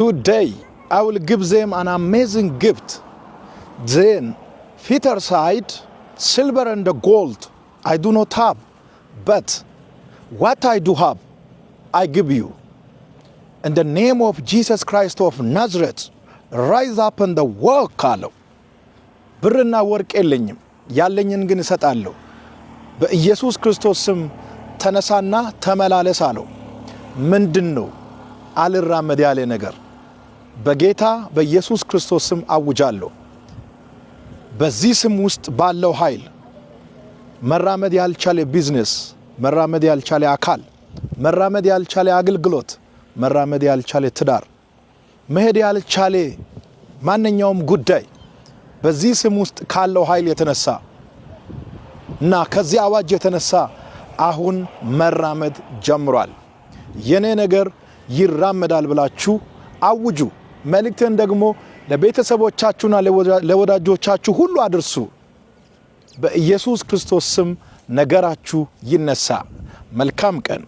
Today, I will give them an amazing gift. Then, Peter said, silver and gold I do not have, but what I do have, I give you. In the name of Jesus Christ of Nazareth, rise up and walk አለው። ብርና ወርቅ የለኝም፣ ያለኝን ግን እሰጣለሁ። በኢየሱስ ክርስቶስ ስም ተነሳና ተመላለስ አለው። ምንድነው አልራመድ ያለ ነገር? በጌታ በኢየሱስ ክርስቶስ ስም አውጃለሁ። በዚህ ስም ውስጥ ባለው ኃይል መራመድ ያልቻለ ቢዝነስ፣ መራመድ ያልቻለ አካል፣ መራመድ ያልቻለ አገልግሎት፣ መራመድ ያልቻለ ትዳር፣ መሄድ ያልቻለ ማንኛውም ጉዳይ በዚህ ስም ውስጥ ካለው ኃይል የተነሳ እና ከዚህ አዋጅ የተነሳ አሁን መራመድ ጀምሯል። የኔ ነገር ይራመዳል ብላችሁ አውጁ። መልእክትን ደግሞ ለቤተሰቦቻችሁና ለወዳጆቻችሁ ሁሉ አድርሱ። በኢየሱስ ክርስቶስ ስም ነገራችሁ ይነሳ። መልካም ቀን።